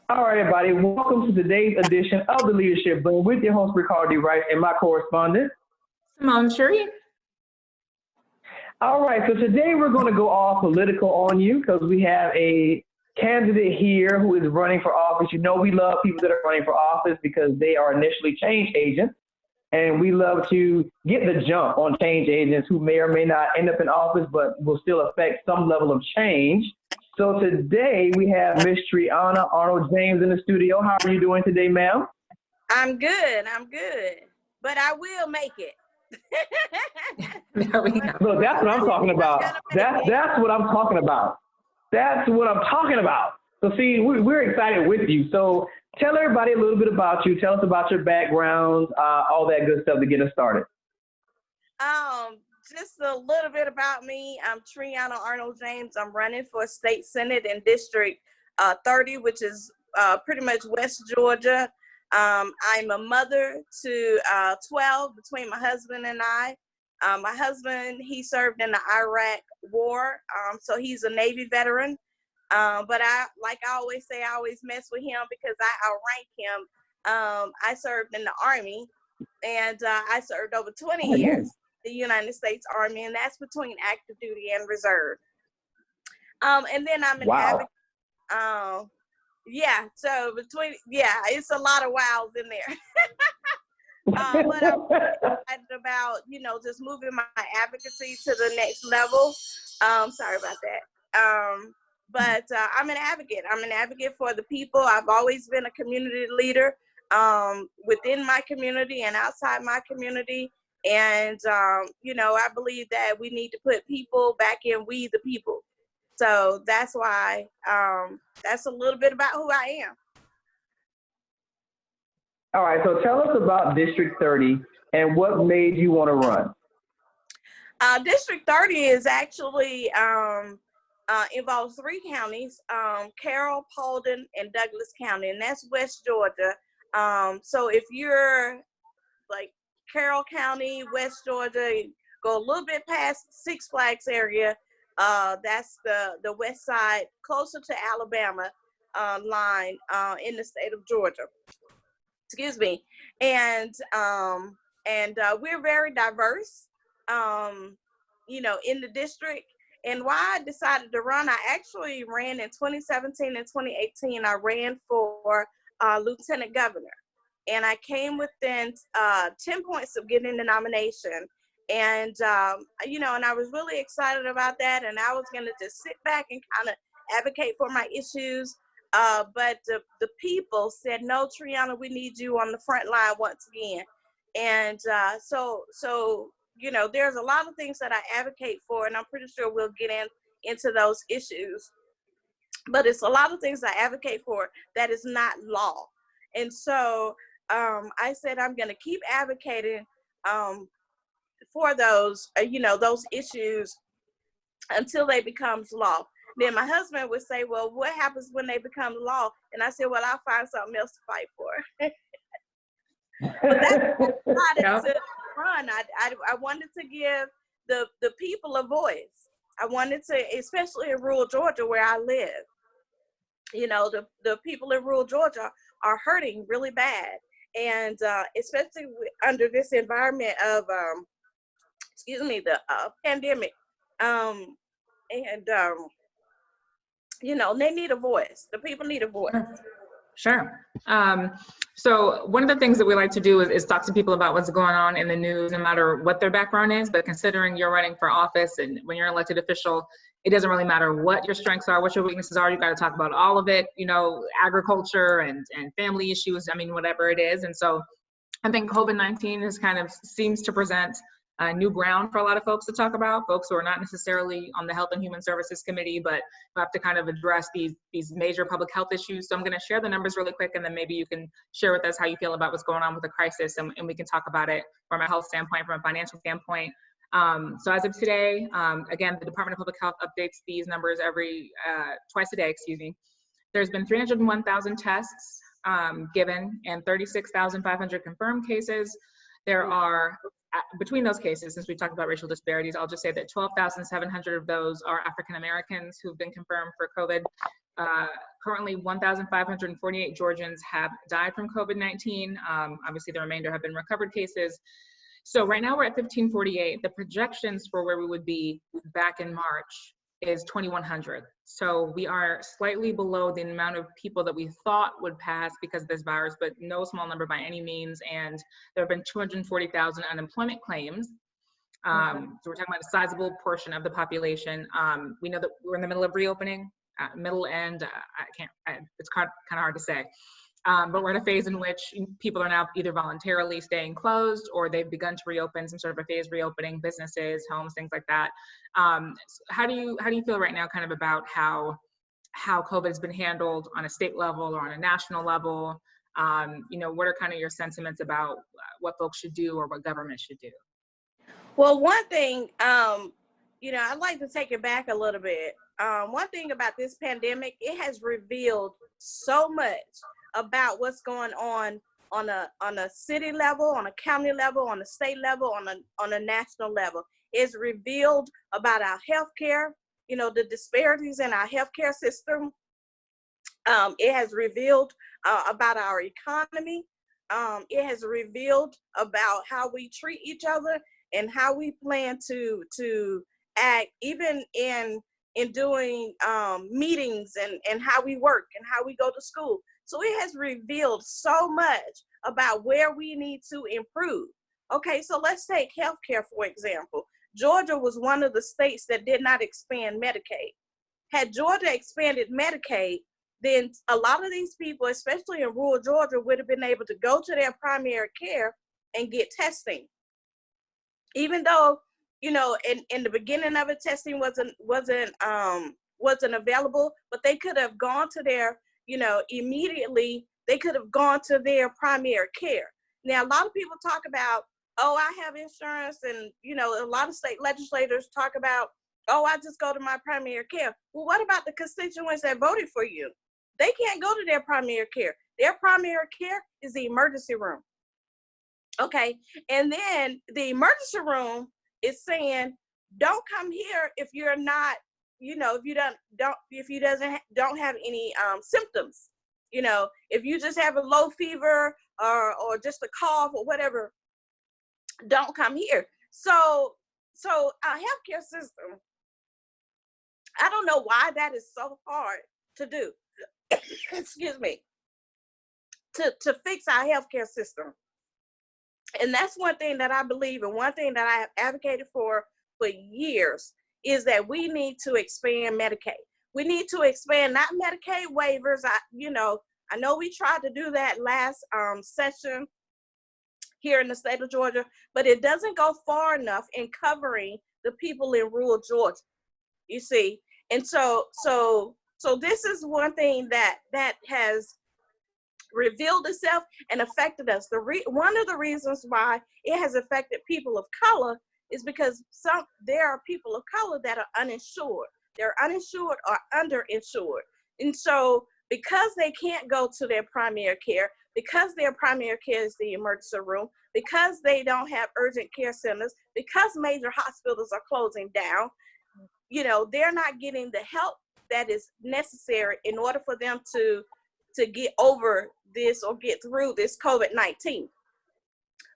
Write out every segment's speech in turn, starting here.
All right, everybody. Welcome to today's edition of the Leadership Boom with your host, Ricardo Wright, and my correspondent, Simone Sherry. All right, so today we're going to go all political on you because we have a candidate here who is running for office. You know, we love people that are running for office because they are initially change agents, and we love to get the jump on change agents who may or may not end up in office, but will still affect some level of change. So today we have Miss Triana Arnold James in the studio. How are you doing today, ma'am? I'm good, but I will make it. There we go. Look, that's what I'm talking about. That's what I'm talking about. That's what I'm talking about. So see, we're excited with you. So tell everybody a little bit about you. Tell us about your background, all that good stuff to get us started. Just a little bit about me. I'm Triana Arnold James. I'm running for state senate in District 30, which is pretty much West Georgia. I'm a mother to 12 between my husband and I. My husband, he served in the Iraq war, so he's a Navy veteran. But I always say, I always mess with him because I outrank him. I served in the Army, and I served over 20 years. The United States Army, and that's between active duty and reserve. And then I'm an advocate. So it's a lot of wows in there. But I'm excited about, just moving my advocacy to the next level. Sorry about that. But I'm an advocate. I'm an advocate for the people. I've always been a community leader within my community and outside my community. And, I believe that we need to put people back in we the people. So that's why, that's a little bit about who I am. All right, so tell us about District 30 and what made you want to run. District 30 is actually involves 3 counties, Carroll, Paulding, and Douglas County, and that's West Georgia. So if you're like Carroll County, West Georgia, go a little bit past Six Flags area. That's the west side, closer to Alabama line in the state of Georgia. Excuse me. And we're very diverse, in the district. And why I decided to run, I actually ran in 2017 and 2018. I ran for lieutenant governor. And I came within 10 points of getting the nomination. And, and I was really excited about that. And I was going to just sit back and kind of advocate for my issues. But the people said, no, Triana, we need you on the front line once again. And so there's a lot of things that I advocate for, and I'm pretty sure we'll get into those issues. But it's a lot of things I advocate for that is not law. And so I said, I'm going to keep advocating for those, those issues until they becomes law. Then my husband would say, well, what happens when they become law? And I said, well, I'll find something else to fight for. But that's why I decided to run. I wanted to give the people a voice. I wanted to, especially in rural Georgia where I live, the people in rural Georgia are hurting really bad. And especially under this environment of, the pandemic. They need a voice. The people need a voice. Sure. So one of the things that we like to do is talk to people about what's going on in the news, no matter what their background is. But considering you're running for office and when you're an elected official, it doesn't really matter what your strengths are, what your weaknesses are. You've got to talk about all of it, agriculture and family issues, whatever it is. And so I think COVID-19 seems to present new ground for a lot of folks to talk about, folks who are not necessarily on the Health and Human Services Committee, but who have to kind of address these major public health issues. So I'm going to share the numbers really quick, and then maybe you can share with us how you feel about what's going on with the crisis, and we can talk about it from a health standpoint, from a financial standpoint. So as of today, again, the Department of Public Health updates these numbers twice a day, There's been 301,000 tests given and 36,500 confirmed cases. There are, between those cases, since we talked about racial disparities, I'll just say that 12,700 of those are African Americans who've been confirmed for currently 1,548 Georgians have died from COVID-19. Obviously, the remainder have been recovered cases. So right now we're at 1,548. The projections for where we would be back in March is 2,100. So we are slightly below the amount of people that we thought would pass because of this virus, but no small number by any means. And there have been 240,000 unemployment claims. So we're talking about a sizable portion of the population. We know that we're in the middle of reopening, middle end, it's kind of hard to say. But we're in a phase in which people are now either voluntarily staying closed or they've begun to reopen, some sort of a phase reopening, businesses, homes, things like that. How do you feel right now kind of about how COVID has been handled on a state level or on a national level? What are kind of your sentiments about what folks should do or what government should do? Well, one thing, I'd like to take it back a little bit. One thing about this pandemic, it has revealed so much about what's going on a city level, on a county level, on a state level, on a national level. It's revealed about our healthcare, the disparities in our healthcare system. It has revealed about our economy. It has revealed about how we treat each other and how we plan to act, even in doing meetings and how we work and how we go to school. So it has revealed so much about where we need to improve. Okay, so let's take healthcare, for example. Georgia was one of the states that did not expand Medicaid. Had Georgia expanded Medicaid, then a lot of these people, especially in rural Georgia, would have been able to go to their primary care and get testing. Even though, in the beginning of it, testing wasn't available, but they could have gone to their, immediately, they could have gone to their primary care. Now, a lot of people talk about, oh, I have insurance, and, a lot of state legislators talk about, oh, I just go to my primary care. Well, what about the constituents that voted for you? They can't go to their primary care. Their primary care is the emergency room. Okay, and then the emergency room is saying, don't come here if you're not, if you don't have any symptoms. If you just have a low fever or just a cough or whatever, don't come here. So our healthcare system, I don't know why that is so hard to do. Excuse me. To fix our healthcare system. And that's one thing that I believe, and one thing that I have advocated for years, is that we need to expand Medicaid. We need to expand, not Medicaid waivers. I know we tried to do that last session here in the state of Georgia, but it doesn't go far enough in covering the people in rural Georgia, you see. And so this is one thing that has revealed itself and affected us. One of the reasons why it has affected people of color is because there are people of color that are uninsured. They're uninsured or underinsured. And so because they can't go to their primary care, because their primary care is the emergency room, because they don't have urgent care centers, because major hospitals are closing down, they're not getting the help that is necessary in order for them to get over this or get through this COVID-19.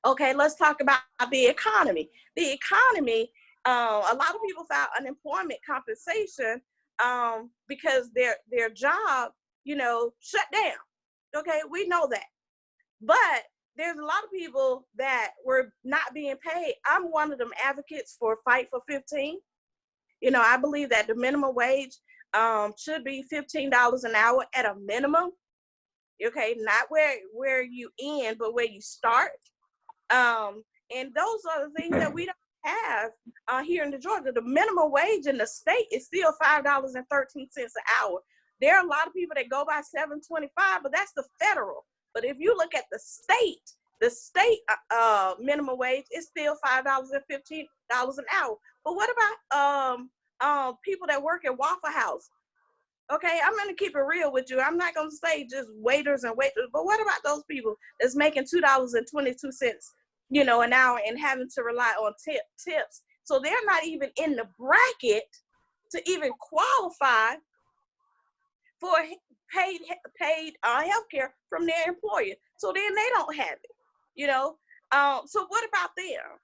Okay, let's talk about the economy. The economy, a lot of people file unemployment compensation because their job, shut down. Okay, we know that. But there's a lot of people that were not being paid. I'm one of them advocates for Fight for 15. I believe that the minimum wage should be $15 an hour at a minimum. Okay, not where you end, but where you start. And those are the things that we don't have here in Georgia. The minimum wage in the state is still $5.13 an hour. There are a lot of people that go by $7.25, but that's the federal. But if you look at the state minimum wage is still $5.15 an hour. But what about people that work at Waffle House? Okay, I'm going to keep it real with you. I'm not going to say just waiters and waiters, but what about those people that's making $2.22, an hour and having to rely on tips? So they're not even in the bracket to even qualify for paid health care from their employer. So then they don't have it, you know. So what about them?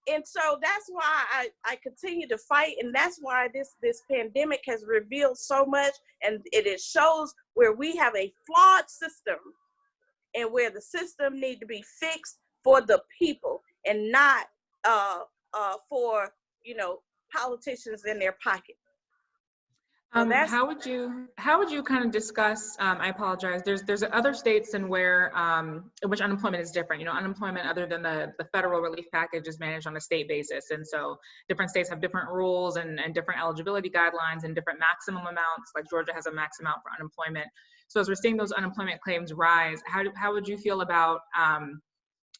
And so that's why I continue to fight, and that's why this pandemic has revealed so much, and it shows where we have a flawed system, and where the system need to be fixed for the people, and not for, you know, politicians in their pocket. So how would you kind of discuss, I apologize, there's other states in which unemployment is different. You know, unemployment other than the federal relief package is managed on a state basis. And so different states have different rules and different eligibility guidelines and different maximum amounts. Like Georgia has a max amount for unemployment. So as we're seeing those unemployment claims rise, how would you feel about kind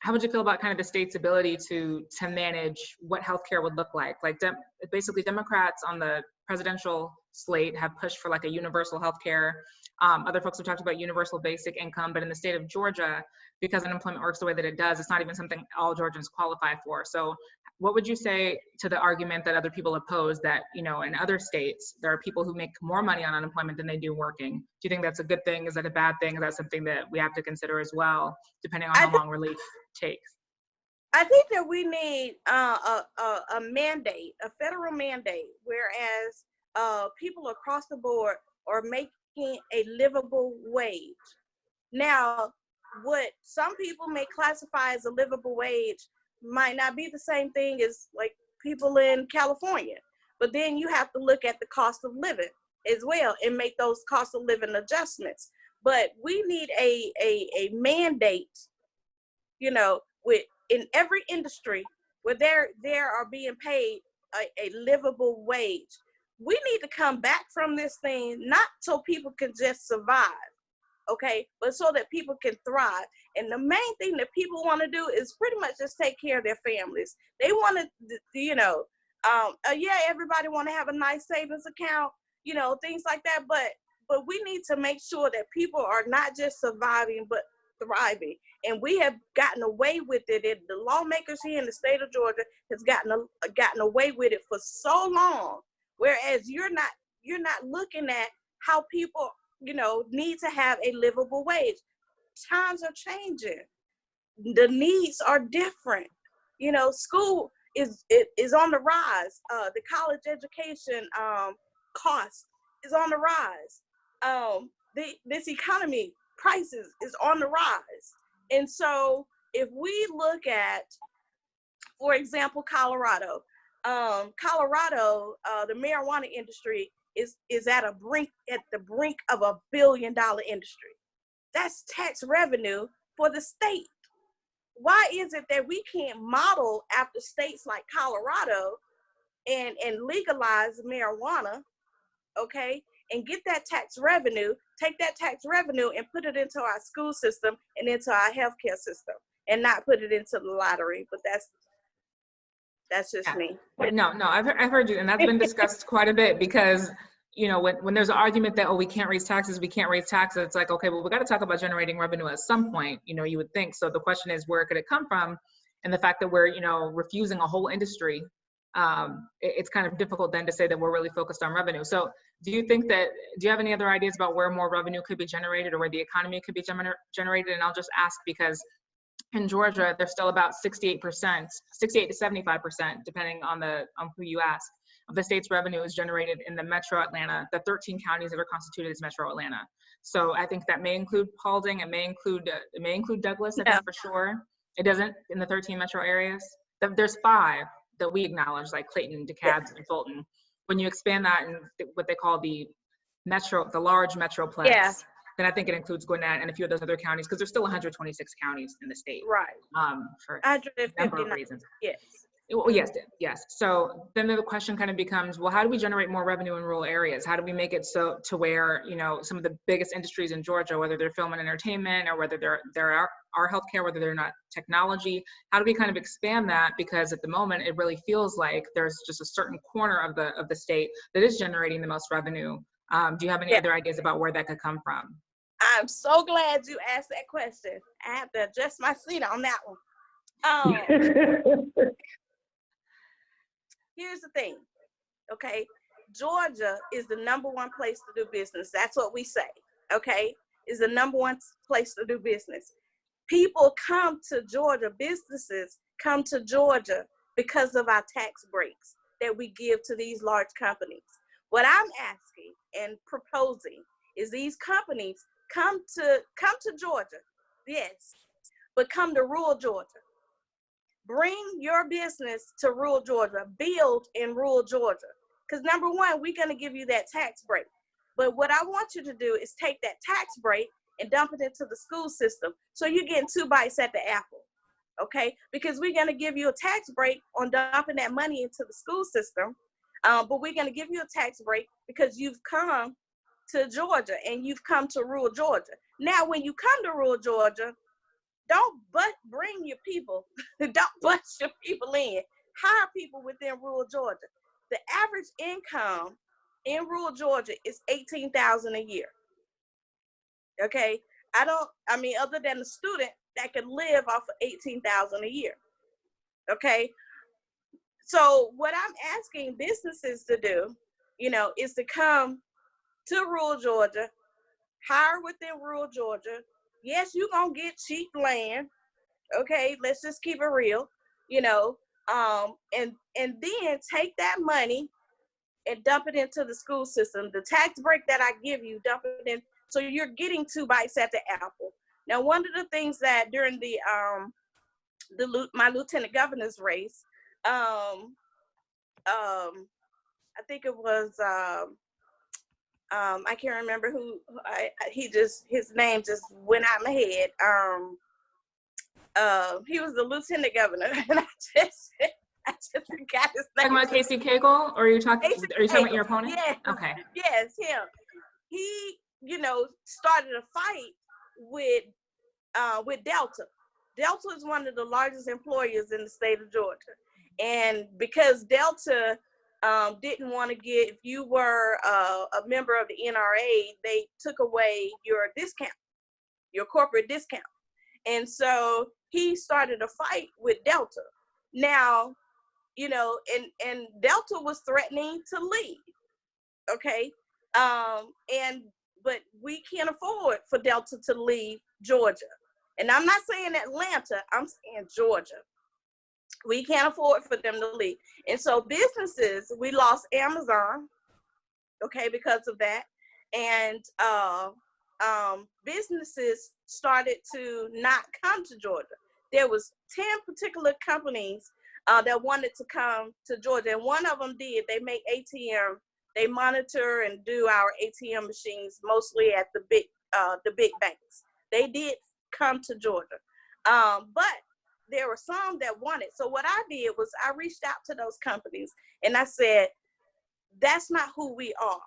of the state's ability to manage what healthcare would look like? Like basically Democrats on the presidential slate have pushed for like a universal healthcare. Other folks have talked about universal basic income, but in the state of Georgia, because unemployment works the way that it does, it's not even something all Georgians qualify for. So what would you say to the argument that other people oppose, that, you know, in other states, there are people who make more money on unemployment than they do working? Do you think that's a good thing? Is that a bad thing? Is that something that we have to consider as well, depending on how long relief takes? I think that we need a mandate, a federal mandate, whereas people across the board are making a livable wage. Now, what some people may classify as a livable wage might not be the same thing as like people in California. But then you have to look at the cost of living as well and make those cost of living adjustments. But we need a mandate, you know, in every industry where there are being paid a livable wage. We need to come back from this thing, not so people can just survive, okay, but so that people can thrive. And the main thing that people want to do is pretty much just take care of their families. They want to, you know, yeah, everybody want to have a nice savings account, you know, things like that. But we need to make sure that people are not just surviving, but thriving. And we have gotten away with it. And the lawmakers here in the state of Georgia has gotten away with it for so long. Whereas you're not looking at how people, you know, need to have a livable wage. Times are changing. The needs are different. You know, school is on the rise. The college education cost is on the rise. This economy prices is on the rise. And so if we look at, for example, Colorado, the marijuana industry is at the brink of $1 billion industry. That's tax revenue for the state. Why is it that we can't model after states like Colorado and legalize marijuana, okay, and get that tax revenue, take that tax revenue and put it into our school system and into our healthcare system, and not put it into the lottery? But that's just me. No, I've heard you, and that's been discussed quite a bit, because, you know, when there's an argument that, oh, we can't raise taxes, it's like, okay, well, we got to talk about generating revenue at some point, you know, you would think. So the question is, where could it come from? And the fact that we're, you know, refusing a whole industry, it's kind of difficult then to say that we're really focused on revenue. So do you have any other ideas about where more revenue could be generated, or where the economy could be generated? And I'll just ask because in Georgia, there's still about 68 to 75%, depending on who you ask, of the state's revenue is generated in the Metro Atlanta, the 13 counties that are constituted as Metro Atlanta. So I think that may include Paulding, it may include Douglas, I think for sure. It doesn't in the 13 metro areas. There's 5 that we acknowledge, like Clayton, DeKalb, and Fulton. When you expand that in what they call the large metroplex, then I think it includes Gwinnett and a few of those other counties, because there's still 126 counties in the state. Right. For a number of reasons. Yes. Well, yes. So then the question kind of becomes, well, how do we generate more revenue in rural areas? How do we make it so to where, you know, some of the biggest industries in Georgia, whether they're film and entertainment, or whether there are healthcare, whether they're not technology, how do we kind of expand that? Because at the moment, it really feels like there's just a certain corner of the state that is generating the most revenue. Do you have any other ideas about where that could come from? I'm so glad you asked that question. I have to adjust my seat on that one. Here's the thing, okay? Georgia is the #1 place to do business. That's what we say, okay? Is the #1 place to do business. People come to Georgia, businesses come to Georgia because of our tax breaks that we give to these large companies. What I'm asking and proposing is these companies come to Georgia, yes, but come to rural Georgia. Bring your business to rural Georgia, build in rural Georgia. Because #1, we're gonna give you that tax break. But what I want you to do is take that tax break and dump it into the school system. So you're getting 2 bites at the apple, okay? Because we're gonna give you a tax break on dumping that money into the school system, but we're gonna give you a tax break because you've come to Georgia and you've come to rural Georgia. Now, when you come to rural Georgia, don't bring your people, don't bust your people in. Hire people within rural Georgia. The average income in rural Georgia is $18,000 a year. Okay, other than a student that can live off of $18,000 a year. Okay, so what I'm asking businesses to do, is to come to rural Georgia, hire within rural Georgia. Yes, you're gonna get cheap land. Okay, let's just keep it real, and then take that money and dump it into the school system. The tax break that I give you, dump it in. So you're getting 2 bites at the apple. Now, one of the things that during my lieutenant governor's race, I think it was, I can't remember his name just went out my head. He was the lieutenant governor, and I just forgot his name. Talking about Casey Cagle, or are you talking about your opponent? Yes. Okay. Yes, him. He, started a fight with Delta. Delta is one of the largest employers in the state of Georgia, and because Delta didn't want to get, if you were a member of the NRA, they took away your discount, your corporate discount. And so he started a fight with Delta. Now, and Delta was threatening to leave, okay? But we can't afford for Delta to leave Georgia. And I'm not saying Atlanta, I'm saying Georgia. We can't afford for them to leave. And so businesses, we lost Amazon, okay, because of that. And businesses started to not come to Georgia. There was 10 particular companies that wanted to come to Georgia, and one of them did. They make ATM. They monitor and do our ATM machines mostly at the big banks. They did come to Georgia, but there were some that wanted. So what I did was I reached out to those companies and I said, that's not who we are.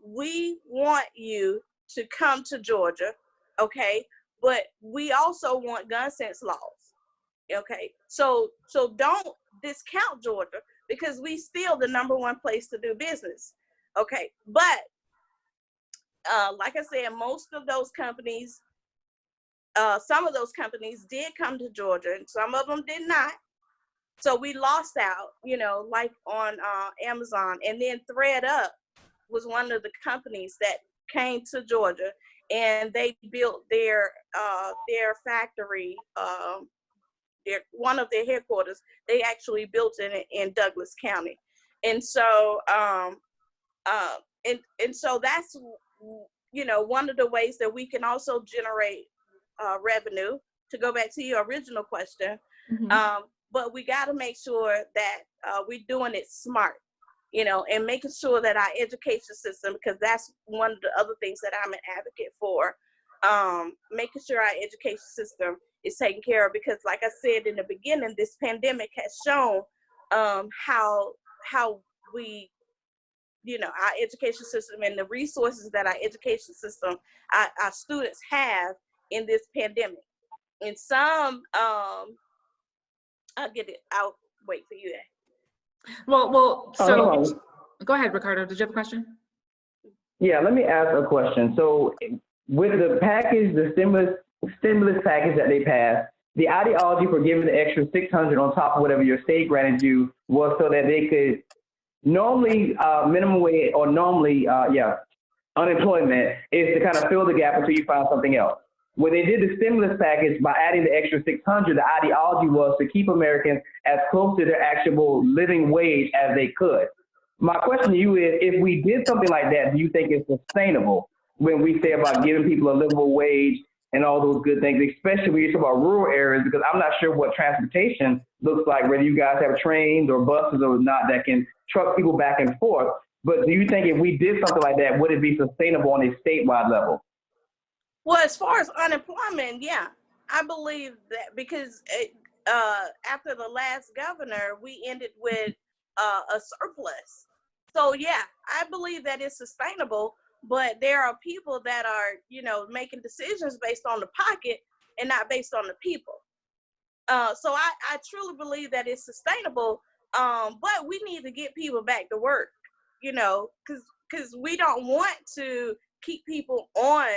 We want you to come to Georgia, okay? But we also want gun sense laws, okay? So don't discount Georgia because we still the #1 place to do business, okay? But like I said, most of those companies, some of those companies did come to Georgia and some of them did not. So we lost out, like on Amazon. And then ThreadUp was one of the companies that came to Georgia, and they built their factory, one of their headquarters. They actually built it in Douglas County. And so and so that's one of the ways that we can also generate revenue, to go back to your original question. Mm-hmm. But we got to make sure that we're doing it smart, and making sure that our education system, because that's one of the other things that I'm an advocate for, making sure our education system is taken care of, because like I said in the beginning, this pandemic has shown how we, our education system and the resources that our education system, our students have in this pandemic. And some, I'll get it. I'll wait for you. Well, so go ahead, Ricardo. Did you have a question? Yeah, let me ask a question. So with the package, the stimulus package that they passed, the ideology for giving the extra $600 on top of whatever your state granted you was so that they could Normally, minimum wage or unemployment is to kind of fill the gap until you find something else. When they did the stimulus package by adding the extra 600, the ideology was to keep Americans as close to their actual living wage as they could. My question to you is, if we did something like that, do you think it's sustainable when we say about giving people a livable wage and all those good things, especially when you talk about rural areas? Because I'm not sure what transportation looks like, whether you guys have trains or buses or not that can truck people back and forth. But do you think if we did something like that, would it be sustainable on a statewide level? Well, as far as unemployment, yeah, I believe that because after the last governor, we ended with a surplus. So yeah, I believe that it's sustainable, but there are people that are, making decisions based on the pocket and not based on the people. So I truly believe that it's sustainable, but we need to get people back to work, because we don't want to keep people on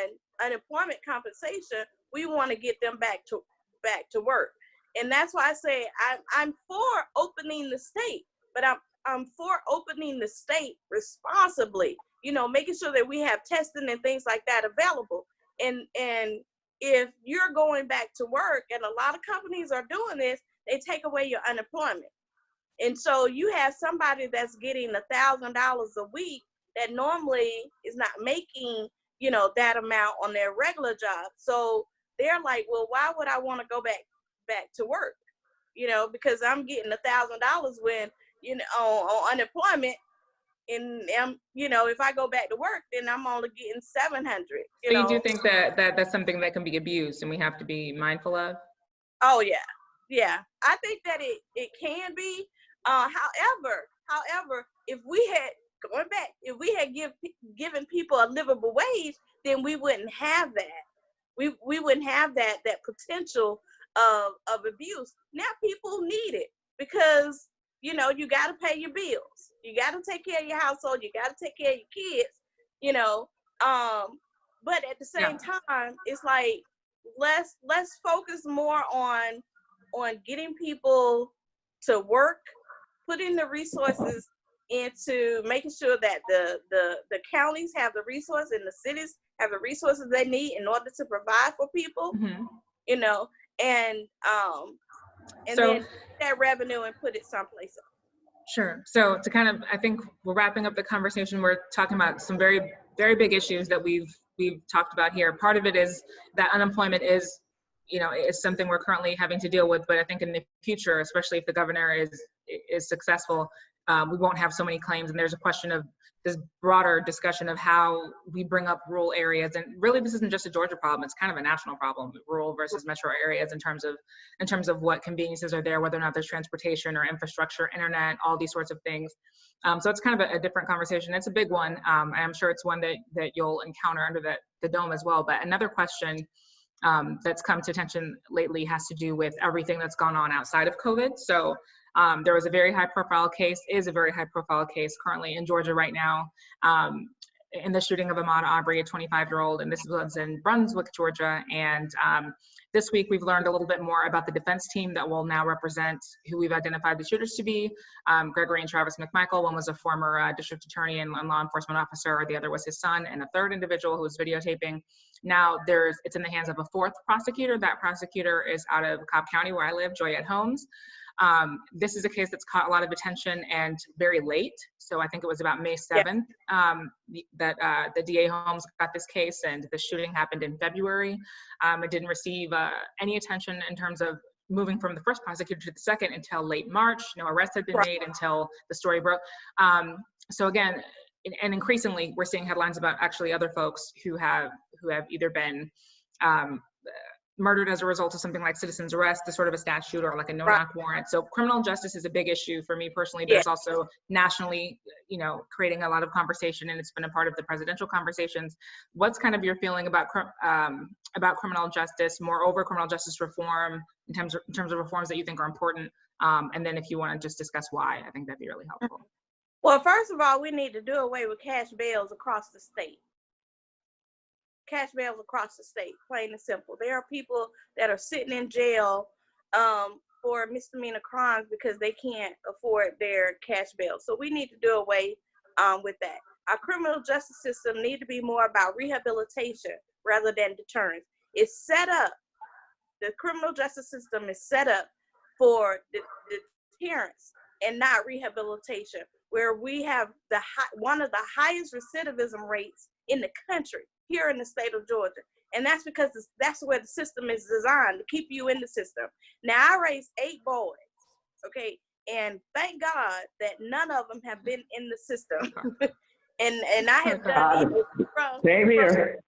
unemployment compensation. We want to get them back to work, and that's why I say I'm for opening the state, but I'm for opening the state responsibly. Making sure that we have testing and things like that available, and if you're going back to work, and a lot of companies are doing this, they take away your unemployment. And so you have somebody that's getting $1,000 a week that normally is not making, that amount on their regular job. So they're like, well, why would I want to go back to work? Because I'm getting $1,000 when, on unemployment. And if I go back to work, then I'm only getting 700. So you do think that that's something that can be abused, and we have to be mindful of? Oh yeah. I think that it can be. However, if we had given people a livable wage, then we wouldn't have that. We wouldn't have that potential of abuse. Now people need it because you got to pay your bills, you got to take care of your household, you got to take care of your kids. But at the same time, it's like let's focus more on getting people to work, putting the resources into making sure that the counties have the resources and the cities have the resources they need in order to provide for people, and then that revenue and put it someplace else. Sure. So to kind of, I think we're wrapping up the conversation. We're talking about some very, very big issues that we've talked about here. Part of it is that unemployment is something we're currently having to deal with, but I think in the future, especially if the governor is successful, we won't have so many claims. And there's a question of this broader discussion of how we bring up rural areas. And really, this isn't just a Georgia problem, it's kind of a national problem, rural versus metro areas in terms of what conveniences are there, whether or not there's transportation or infrastructure, internet, all these sorts of things. So it's kind of a different conversation. It's a big one. And I'm sure it's one that you'll encounter under the dome as well. But another question that's come to attention lately has to do with everything that's gone on outside of COVID. So there was a very high profile case currently in Georgia right now, in the shooting of Ahmaud Arbery, a 25-year-old, and this was in Brunswick, Georgia. And this week we've learned a little bit more about the defense team that will now represent who we've identified the shooters to be, Gregory and Travis McMichael. One was a former district attorney and law enforcement officer, the other was his son, and a third individual who was videotaping. Now it's in the hands of a fourth prosecutor. That prosecutor is out of Cobb County, where I live, Joyette Holmes. This is a case that's caught a lot of attention and very late. So I think it was about May 7th that the DA Holmes got this case, and the shooting happened in February. It didn't receive any attention in terms of moving from the first prosecutor to the second until late March. No arrests had been made until the story broke. So again, and increasingly we're seeing headlines about actually other folks who have either been murdered as a result of something like citizen's arrest, the sort of a statute, or like a no-knock warrant. So criminal justice is a big issue for me personally, but it's also nationally, creating a lot of conversation, and it's been a part of the presidential conversations. What's kind of your feeling about criminal justice, moreover criminal justice reform, in terms of reforms that you think are important? And then if you want to just discuss why, I think that'd be really helpful. Well, first of all, we need to do away with cash bails across the state. Cash bails across the state, plain and simple. There are people that are sitting in jail for misdemeanor crimes because they can't afford their cash bail. So we need to do away with that. Our criminal justice system need to be more about rehabilitation rather than deterrence. It's set up, the criminal justice system is set up for deterrence and not rehabilitation, where we have one of the highest recidivism rates in the country here in the state of Georgia. And that's because that's where the system is designed, to keep you in the system. Now, I raised 8 boys, okay? And thank God that none of them have been in the system. and I have done Same here.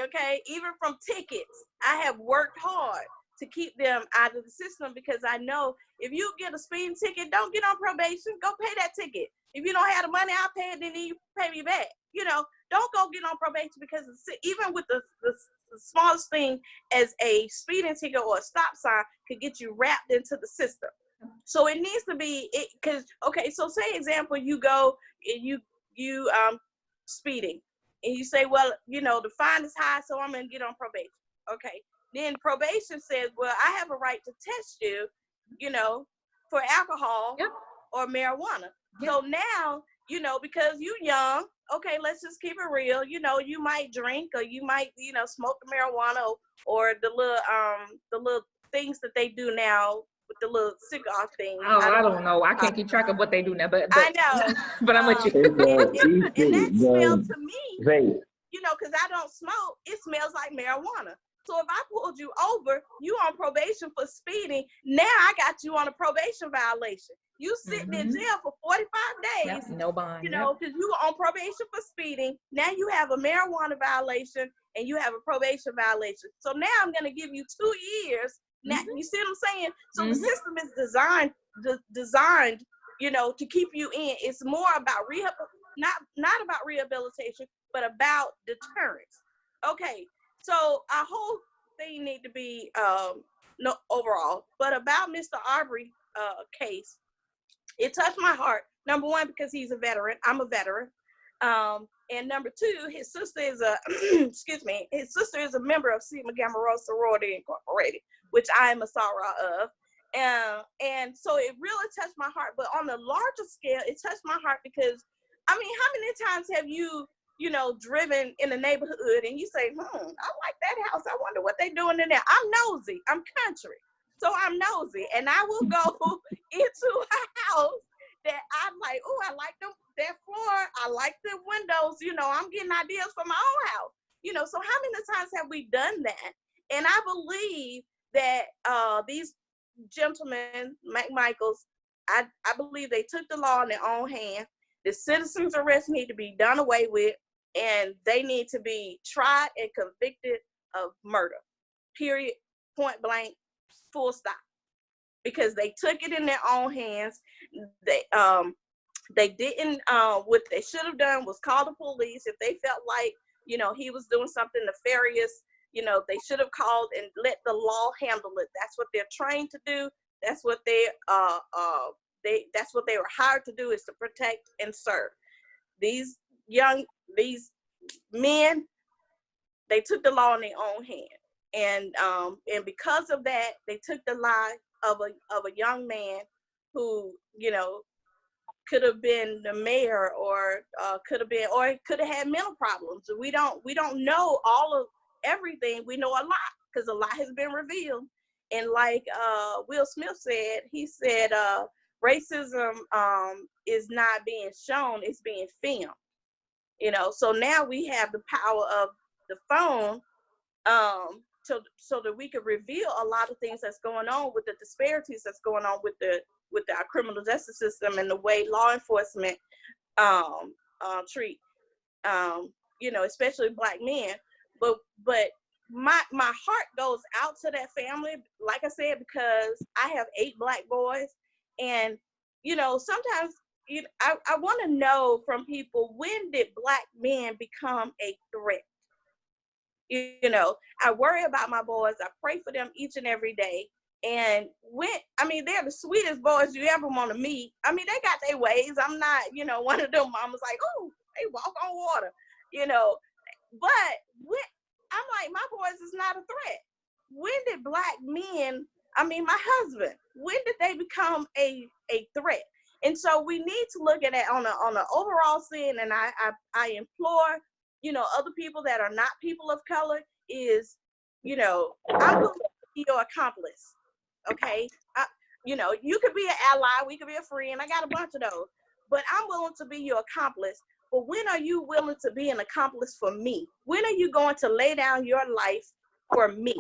Okay, even from tickets, I have worked hard to keep them out of the system, because I know if you get a speeding ticket, don't get on probation, go pay that ticket. If you don't have the money, I'll pay it, then you pay me back. You know, don't go get on probation, because even with the smallest thing as a speeding ticket or a stop sign could get you wrapped into the system. So it needs to be, because, okay, so say example, you go and you speeding, and you say, well, you know, the fine is high, so I'm going to get on probation. Okay. Then probation says, well, I have a right to test you, you know, for alcohol or marijuana. So now, you know, because you young, okay, let's just keep it real. You know, you might drink, or you might, you know, smoke the marijuana, or the little things that they do now with the little cigar thing. Oh, I don't know. I can't keep track of what they do now, but I know. but I'm with you. And that smells to me, you know, because I don't smoke, it smells like marijuana. So if I pulled you over, you on probation for speeding, now I got you on a probation violation. You sitting in jail for 45 days. No bond. You know, because you were on probation for speeding. Now you have a marijuana violation and you have a probation violation. So now I'm going to give you 2 years. Now, you see what I'm saying? So the system is designed, you know, to keep you in. It's more about not about rehabilitation, but about deterrence. Okay. So our whole thing need to be no overall, but about Mr. Arbery case, it touched my heart. Number one, because he's a veteran. I'm a veteran. And number two, his sister is his sister is a member of Sigma Gamma Rho Sorority Incorporated, which I am a soror of. And so it really touched my heart. But on the larger scale, it touched my heart because, I mean, how many times have you know, driven in the neighborhood and you say, I like that house. I wonder what they're doing in there. I'm nosy. I'm country. So I'm nosy. And I will go into a house that I'm like, oh, I like that floor. I like the windows. You know, I'm getting ideas for my own house. You know, so how many times have we done that? And I believe that these gentlemen, McMichaels, I believe they took the law in their own hand. The citizens arrest need to be done away with, and they need to be tried and convicted of murder, period, point blank, full stop. Because they took it in their own hands. They didn't, what they should have done was call the police. If they felt like, you know, he was doing something nefarious, you know, they should have called and let the law handle it. That's what they're trained to do. That's what that's what they were hired to do, is to protect and serve. These men, they took the law in their own hand, and because of that, they took the life of a young man who, you know, could have been the mayor, or could have had mental problems. We don't know all of everything. We know a lot because a lot has been revealed. And like Will Smith said, he said, racism is not being shown, it's being filmed. You know, so now we have the power of the phone, so that we could reveal a lot of things that's going on with the disparities that's going on with our criminal justice system and the way law enforcement treat, you know, especially Black men. But my heart goes out to that family, like I said, because I have 8 Black boys. And, you know, sometimes I want to know from people, when did Black men become a threat? You know, I worry about my boys. I pray for them each and every day. And they're the sweetest boys you ever want to meet. I mean, they got their ways. I'm not, you know, one of them mamas like, oh, they walk on water, you know. But I'm like, my boys is not a threat. When did Black men I mean, my husband, when did they become a threat? And so we need to look at it on an overall scene. And I implore, other people that are not people of color is, I'm willing to be your accomplice. Okay. You could be an ally, we could be a friend. I got a bunch of those, but I'm willing to be your accomplice. But when are you willing to be an accomplice for me? When are you going to lay down your life for me?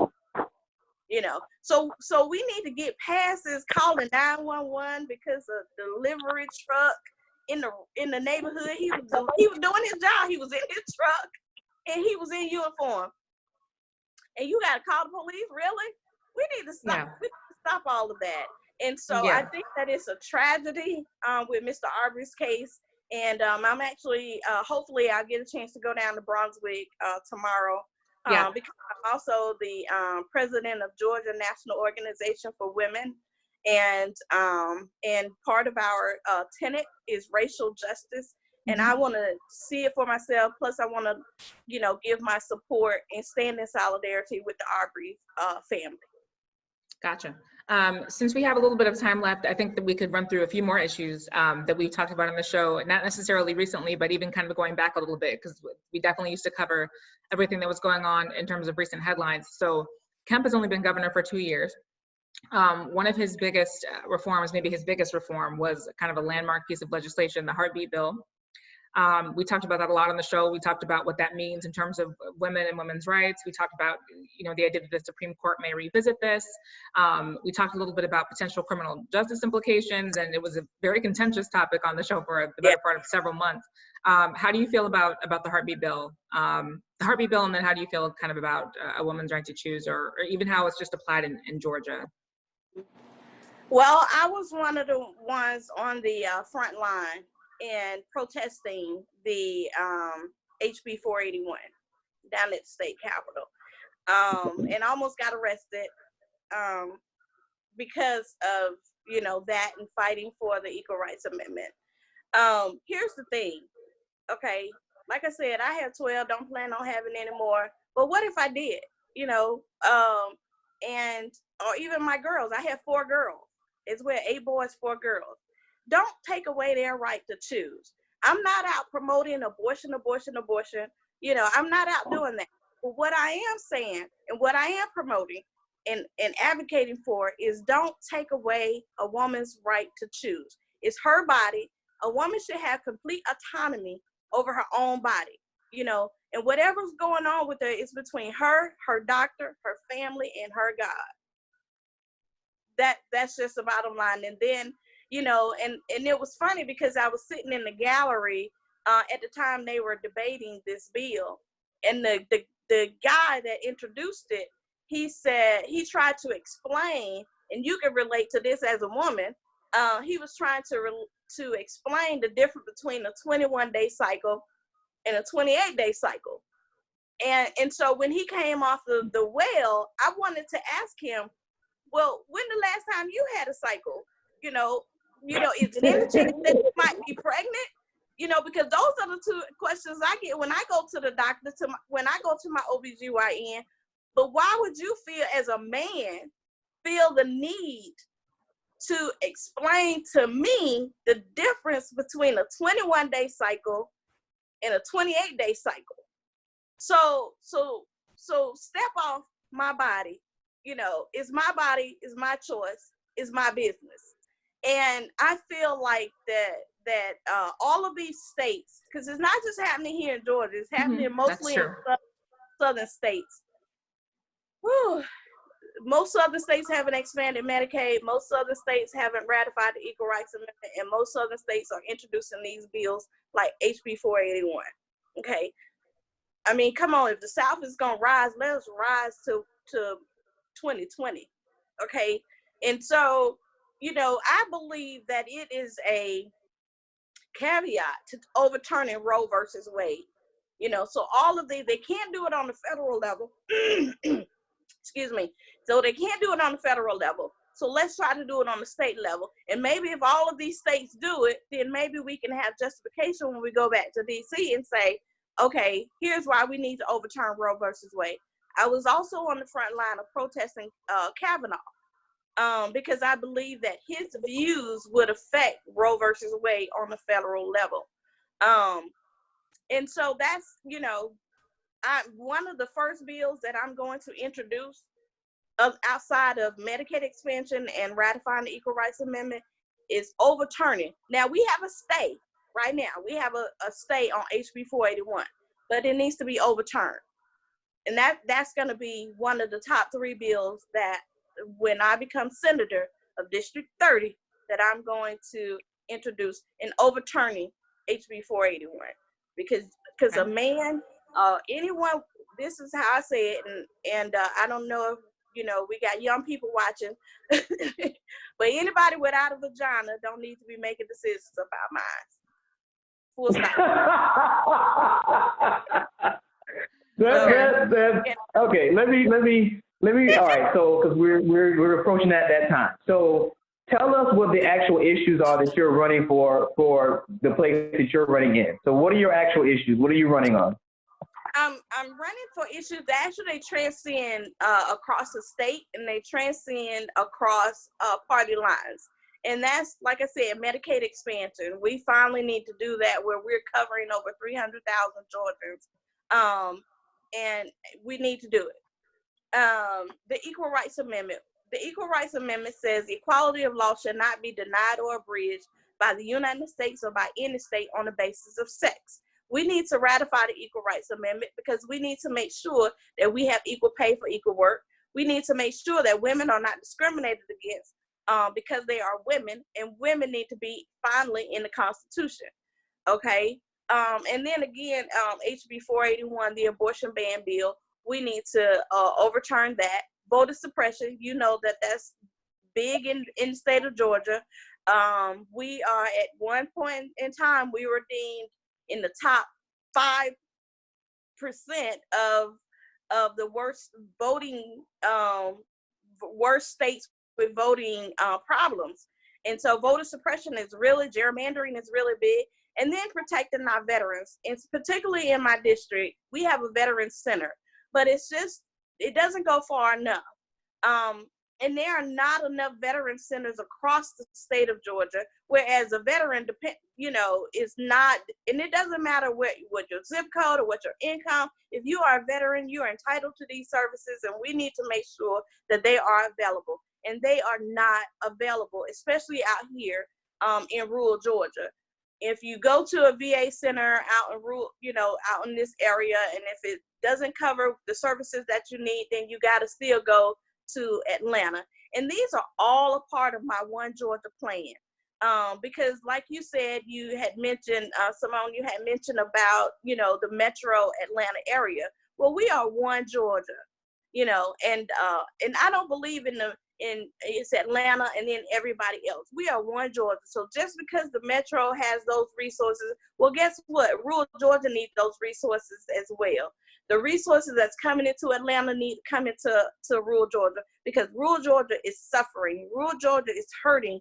So we need to get past this calling 911 because a delivery truck in the neighborhood, he was doing his job. He was in his truck and he was in uniform. And you got to call the police? Really? We need to stop. Yeah. We need to stop all of that. And so I think that it's a tragedy with Mr. Arbery's case. And I'm actually, hopefully I'll get a chance to go down to Brunswick tomorrow. Because I'm also the president of Georgia National Organization for Women. And part of our tenet is racial justice. And I want to see it for myself. Plus, I want to, give my support and stand in solidarity with the Arbery family. Gotcha. Since we have a little bit of time left, I think that we could run through a few more issues that we've talked about on the show, not necessarily recently, but even kind of going back a little bit, because we definitely used to cover everything that was going on in terms of recent headlines. So Kemp has only been governor for 2 years. One of his biggest reforms, maybe his biggest reform, was kind of a landmark piece of legislation, the heartbeat bill. We talked about that a lot on the show. We talked about what that means in terms of women and women's rights. We talked about, the idea that the Supreme Court may revisit this. We talked a little bit about potential criminal justice implications, and it was a very contentious topic on the show for the better part of several months. How do you feel about the heartbeat bill? And then how do you feel kind of about a woman's right to choose, or even how it's just applied in Georgia? Well, I was one of the ones on the front line and protesting the HB 481 down at the state capitol, and almost got arrested because of that and fighting for the Equal Rights Amendment. Here's the thing, okay, like I said, I have 12, don't plan on having any more, but what if I did, or even my girls, I have 4 girls as well, 8 boys, 4 girls. Don't take away their right to choose. I'm not out promoting abortion. I'm not out doing that. But what I am saying and what I am promoting and advocating for is don't take away a woman's right to choose. It's her body. A woman should have complete autonomy over her own body, and whatever's going on with her is between her doctor, her family, and her God. That's just the bottom line. And then, and it was funny because I was sitting in the gallery at the time they were debating this bill, and the guy that introduced it, he said, he tried to explain, and you can relate to this as a woman, he was trying to explain the difference between a 21-day cycle and a 28-day cycle. And so when he came off the well, I wanted to ask him, well, when the last time you had a cycle? Is it any chance that you might be pregnant? Because those are the 2 questions I get when I go to the doctor, when I go to my OBGYN. But why would you as a man, feel the need to explain to me the difference between a 21-day cycle and a 28-day cycle? So step off my body. It's my body, it's my choice, it's my business. And I feel like that all of these states, because it's not just happening here in Georgia, it's happening mostly in southern states. Most southern states haven't expanded Medicaid. Most southern states haven't ratified the Equal Rights Amendment, and most southern states are introducing these bills like HB 481. Okay, I mean, come on, if the South is gonna rise, let us rise to 2020. Okay, and so I believe that it is a caveat to overturning Roe versus Wade. So all of these, they can't do it on the federal level. Excuse me. So they can't do it on the federal level. So let's try to do it on the state level. And maybe if all of these states do it, then maybe we can have justification when we go back to DC and say, okay, here's why we need to overturn Roe versus Wade. I was also on the front line of protesting Kavanaugh. because I believe that his views would affect Roe versus Wade on the federal level. And so that's, you know, one of the first bills that I'm going to introduce outside of Medicaid expansion and ratifying the Equal Rights Amendment is overturning. Now, we have a stay right now. We have a stay on HB 481, but it needs to be overturned. And that's going to be one of the top 3 bills that when I become senator of District 30, that I'm going to introduce in overturning HB 481. Because a man, anyone, this is how I say it, and I don't know if, you know, we got young people watching, but anybody without a vagina don't need to be making decisions about mine. Full stop. Okay, let me, all right, so, because we're approaching that time. So tell us what the actual issues are that you're running for the place that you're running in. So what are your actual issues? What are you running on? I'm running for issues that actually transcend across the state, and they transcend across party lines. And that's, like I said, Medicaid expansion. We finally need to do that, where we're covering over 300,000 Georgians. And we need to do it. The Equal Rights Amendment. The Equal Rights Amendment says equality of law shall not be denied or abridged by the United States or by any state on the basis of sex. We need to ratify the Equal Rights Amendment because we need to make sure that we have equal pay for equal work. We need to make sure that women are not discriminated against because they are women, and women need to be finally in the Constitution. Okay. And then again, HB 481, the abortion ban bill, we need to overturn that. Voter suppression, you know that's big in the state of Georgia. We are at one point in time, we were deemed in the top 5% of the worst voting, worst states with voting problems. And so voter suppression is really, gerrymandering is really big. And then protecting our veterans. And particularly in my district, we have a veteran center, but it doesn't go far enough. And there are not enough veteran centers across the state of Georgia, whereas a veteran is not, and it doesn't matter what your zip code or what your income, if you are a veteran, you are entitled to these services, and we need to make sure that they are available. And they are not available, especially out here in rural Georgia. If you go to a VA center out in rural, out in this area, and if it doesn't cover the services that you need, then you got to still go to Atlanta. And these are all a part of my One Georgia plan. Because like you said, you had mentioned, Simone, you had mentioned about, the metro Atlanta area. Well, we are One Georgia, and I don't believe in it's Atlanta and then everybody else. We are One Georgia. So just because the metro has those resources, well, guess what? Rural Georgia needs those resources as well. The resources that's coming into Atlanta need to come into rural Georgia, because rural Georgia is suffering. Rural Georgia is hurting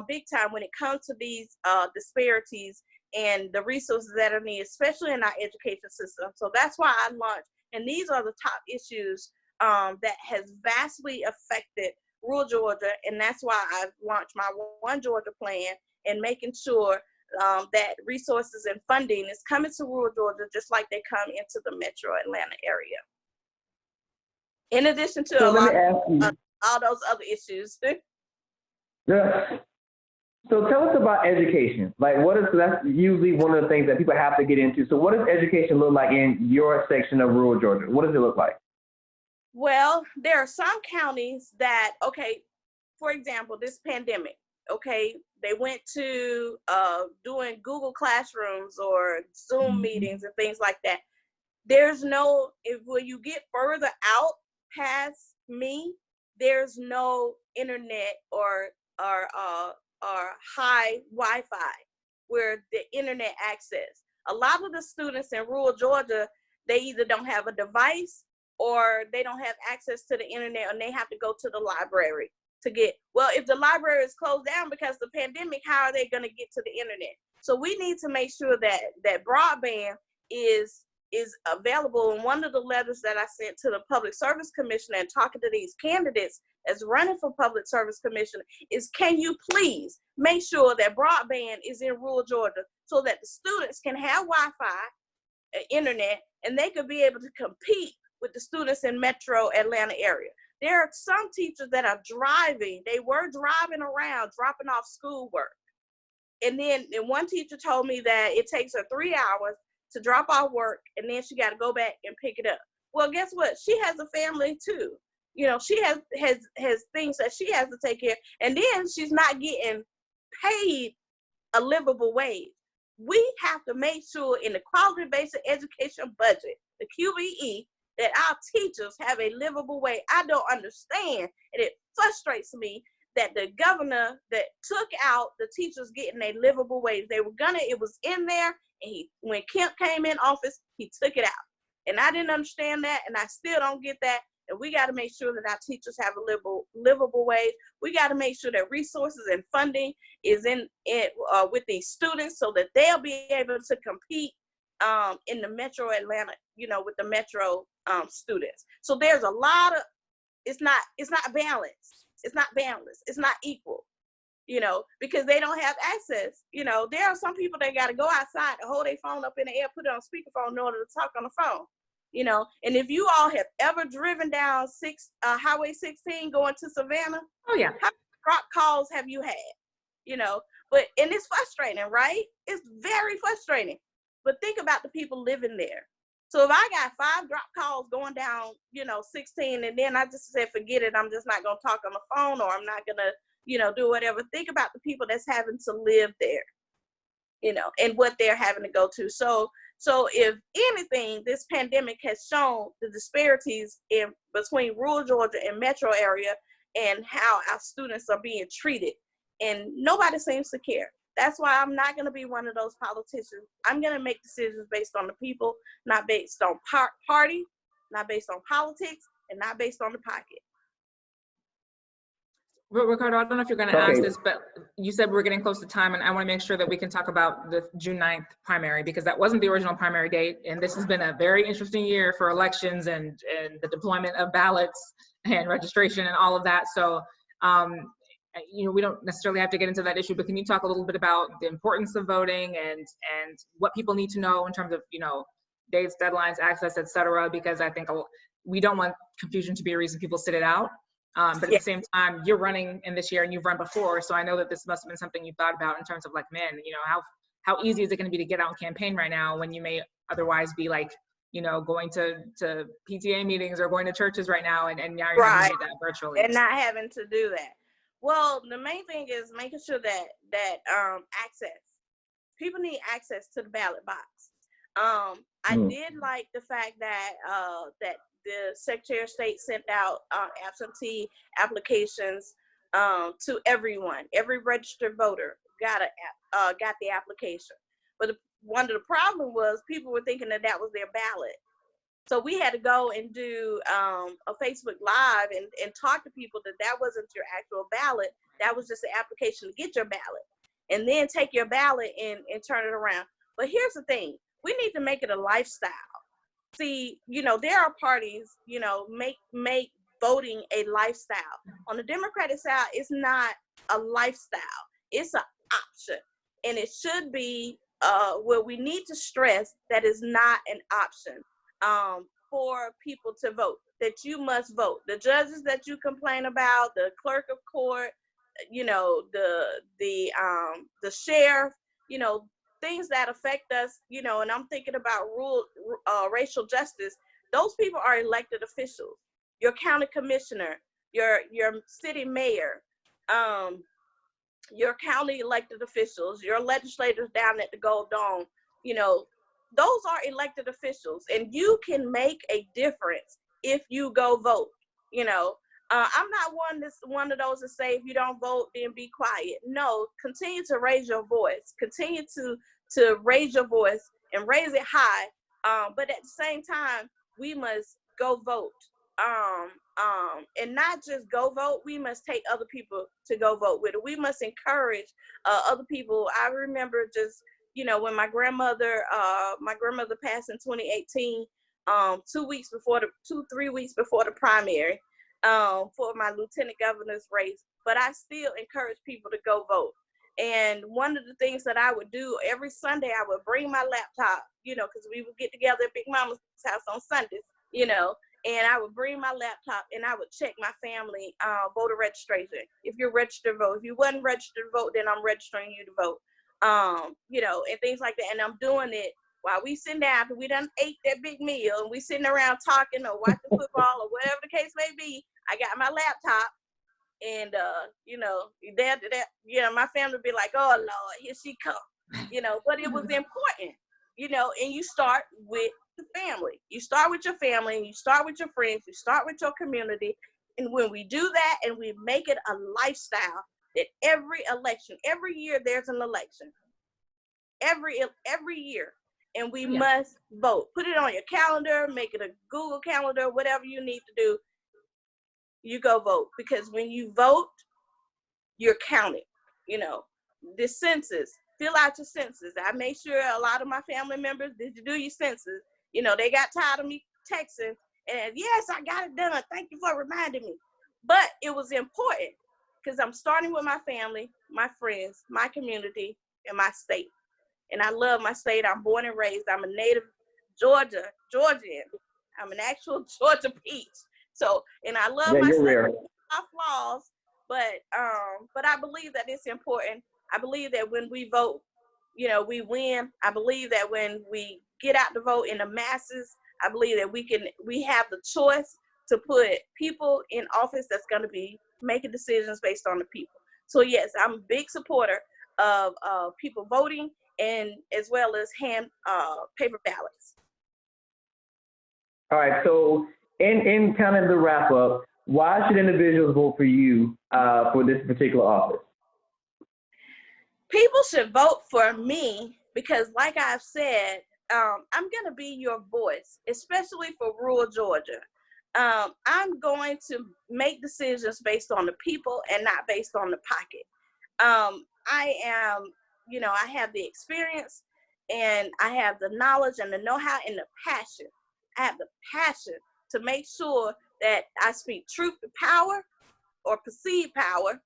big time when it comes to these disparities and the resources that are needed, especially in our education system. So that's why I launched, and these are the top issues that has vastly affected rural Georgia, and that's why I've launched my One Georgia plan and making sure that resources and funding is coming to rural Georgia just like they come into the metro Atlanta area. In addition to all those other issues. Yeah. So tell us about education. That's usually one of the things that people have to get into. So what does education look like in your section of rural Georgia? What does it look like? Well, there are some counties that, for example, this pandemic, they went to doing Google Classrooms or Zoom meetings and things like that. There's when you get further out past me, there's no internet or high Wi-Fi where the internet access. A lot of the students in rural Georgia, they either don't have a device or they don't have access to the internet, and they have to go to the library to get. Well, if the library is closed down because of the pandemic, how are they going to get to the internet? So we need to make sure that broadband is is available. And one of the letters that I sent to the Public Service Commission and talking to these candidates that's running for Public Service Commission is, can you please make sure that broadband is in rural Georgia so that the students can have Wi-Fi, internet, and they could be able to compete with the students in Metro Atlanta area. There are some teachers that are driving. They were driving around, dropping off schoolwork. And then one teacher told me that it takes her 3 hours to drop off work, and then she got to go back and pick it up. Well, guess what? She has a family too. You know, she has things that she has to take care of, and then she's not getting paid a livable wage. We have to make sure in the quality basic education budget, the QBE, that our teachers have a livable wage. I don't understand, and it frustrates me that the governor that took out the teachers getting a livable wage. They were gonna, it was in there, and when Kemp came in office, he took it out. And I didn't understand that, and I still don't get that. And we got to make sure that our teachers have a livable wage. We got to make sure that resources and funding is in with these students so that they'll be able to compete in the Metro Atlanta, you know, with the Metro students. So there's a lot of, it's not balanced. It's not balanced. It's not equal, you know, because they don't have access. You know, there are some people that got to go outside and hold their phone up in the air, put it on speakerphone in order to talk on the phone, you know. And if you all have ever driven down Highway 16 going to Savannah, oh yeah, how many drop calls have you had, you know? And it's frustrating, right? It's very frustrating. But think about the people living there. So if I got 5 drop calls going down, you know, 16, and then I just said, forget it, I'm just not going to talk on the phone, or I'm not going to, you know, do whatever. Think about the people that's having to live there, you know, and what they're having to go to. So if anything, this pandemic has shown the disparities between rural Georgia and metro area and how our students are being treated. And nobody seems to care. That's why I'm not going to be one of those politicians. I'm going to make decisions based on the people, not based on party, not based on politics, and not based on the pocket. Ricardo, I don't know if you're going to ask this, but you said we're getting close to time, and I want to make sure that we can talk about the June 9th primary, because that wasn't the original primary date, and this has been a very interesting year for elections and the deployment of ballots and registration and all of that. So, you know, we don't necessarily have to get into that issue, but can you talk a little bit about the importance of voting and what people need to know in terms of, you know, dates, deadlines, access, et cetera, because I think we don't want confusion to be a reason people sit it out. But at the same time, you're running in this year and you've run before, so I know that this must have been something you thought about in terms of like, man, you know, how easy is it going to be to get out and campaign right now when you may otherwise be like, you know, going to PTA meetings or going to churches right now, and now you're having to do that virtually. And not having to do that. Well, the main thing is making sure that access. People need access to the ballot box. I did like the fact that that the Secretary of State sent out absentee applications to everyone. Every registered voter got the application. But one of the problems was people were thinking that was their ballot. So we had to go and do a Facebook Live and talk to people that wasn't your actual ballot. That was just an application to get your ballot. And then take your ballot and turn it around. But here's the thing. We need to make it a lifestyle. See, you know, there are parties, you know, make voting a lifestyle. On the Democratic side, it's not a lifestyle. It's an option. And it should be where we need to stress that is not an option for people to vote, that you must vote. The judges that you complain about, the clerk of court, you know, the sheriff, you know, things that affect us, you know, and I'm thinking about racial justice. Those people are elected officials. Your county commissioner, your city mayor, your county elected officials, your legislators down at the Gold Dome, you know, those are elected officials, and you can make a difference if you go vote. You know, I'm not one of those that say if you don't vote, then be quiet. No, continue to raise your voice. Continue to raise your voice and raise it high. But at the same time, we must go vote. And not just go vote, we must take other people to go vote with it. We must encourage other people. I remember just you know, when my grandmother passed in 2018, 3 weeks before the primary, for my lieutenant governor's race. But I still encourage people to go vote. And one of the things that I would do every Sunday, I would bring my laptop, you know, because we would get together at Big Mama's house on Sundays, you know, and I would bring my laptop and I would check my family voter registration. If you're registered to vote, if you wasn't registered to vote, then I'm registering you to vote, you know, and things like that. And I'm doing it while we sitting down, because we done ate that big meal and we sitting around talking or watching football or whatever the case may be. I got my laptop. And, you know, you know, my family would be like, oh, Lord, here she come, you know, but it was important, you know, and you start with the family. You start with your family, and you start with your friends, you start with your community. And when we do that and we make it a lifestyle, that every election, every year there's an election, every year, and we must vote. Put it on your calendar, make it a Google calendar, whatever you need to do. You go vote, because when you vote, you're counted. You know, the census, fill out your census. I made sure a lot of my family members, did you do your census? You know, they got tired of me texting, and yes, I got it done. Thank you for reminding me. But it was important, because I'm starting with my family, my friends, my community, and my state. And I love my state. I'm born and raised. I'm a native Georgian. I'm an actual Georgia peach. So, and I love my state, my flaws, but I believe that it's important. I believe that when we vote, you know, we win. I believe that when we get out to vote in the masses, I believe that we have the choice to put people in office that's going to be making decisions based on the people. So yes, I'm a big supporter of people voting, and as well as hand paper ballots. All right, so in kind of the wrap up, why should individuals vote for you for this particular office? People should vote for me because, like I've said, I'm going to be your voice, especially for rural Georgia. I'm going to make decisions based on the people and not based on the pocket. I am, you know, I have the experience, and I have the knowledge and the know-how and the passion. I have the passion to make sure that I speak truth to power or perceived power.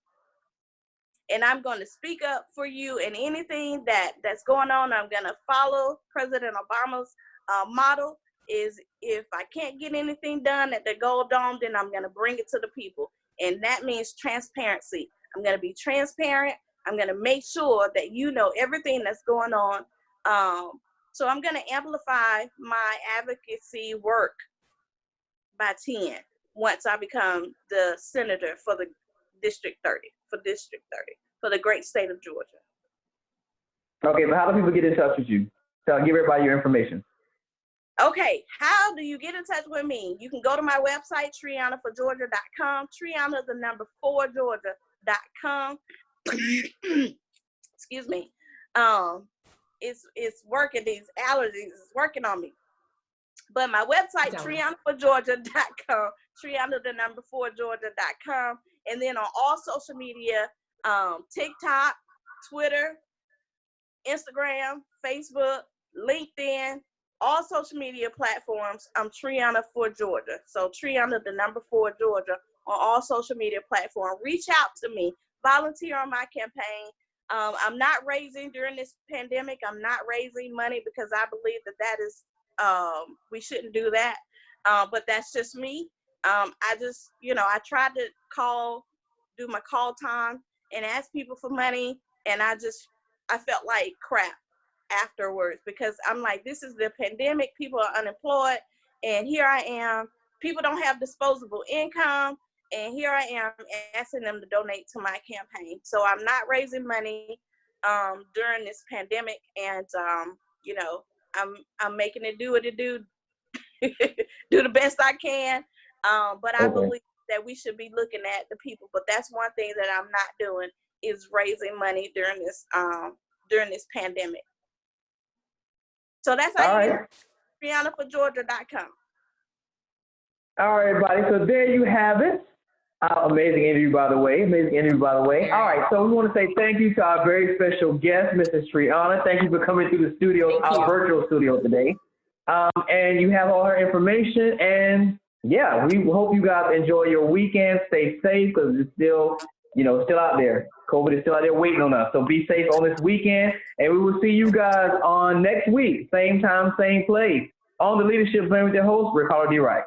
And I'm going to speak up for you, and anything that's going on, I'm going to follow President Obama's model is, if I can't get anything done at the Gold Dome, then I'm going to bring it to the people. And that means transparency. I'm going to be transparent. I'm going to make sure that you know everything that's going on. So I'm going to amplify my advocacy work by 10 once I become the senator for the District 30, for the great state of Georgia. Okay, but how do people get in touch with you? So give everybody your information. Okay, how do you get in touch with me? You can go to my website, trianaforgeorgia.com, Triana, the number 4, Georgia.com. Excuse me. It's working, these allergies is working on me. But my website, trianaforgeorgia.com, Triana, the number 4, Georgia.com. And then on all social media, TikTok, Twitter, Instagram, Facebook, LinkedIn, all social media platforms, I'm Triana for Georgia. So Triana, the number 4, Georgia, on all social media platforms. Reach out to me, volunteer on my campaign. I'm not raising, during this pandemic, I'm not raising money because I believe that is, we shouldn't do that. But that's just me. I just, you know, I tried to do my call time and ask people for money, and I felt like crap afterwards, because I'm like, this is the pandemic, people are unemployed, and here I am, people don't have disposable income, and here I am asking them to donate to my campaign. So I'm not raising money during this pandemic, and you know, I'm making it do what it do, do the best I can. But I believe that we should be looking at the people. But that's one thing that I'm not doing, is raising money during this pandemic. So that's how you get TrianaForGeorgia.com. All right, everybody. So there you have it. Amazing interview, by the way. Amazing interview, by the way. All right, so we want to say thank you to our very special guest, Mrs. Triana. Thank you for coming through the studio, our virtual studio today. And you have all her information. And yeah, we hope you guys enjoy your weekend. Stay safe because it's still, still out there. COVID is still out there waiting on us. So be safe on this weekend. And we will see you guys on next week. Same time, same place. On the Leadership Plan with your host, Ricardo D. Wright.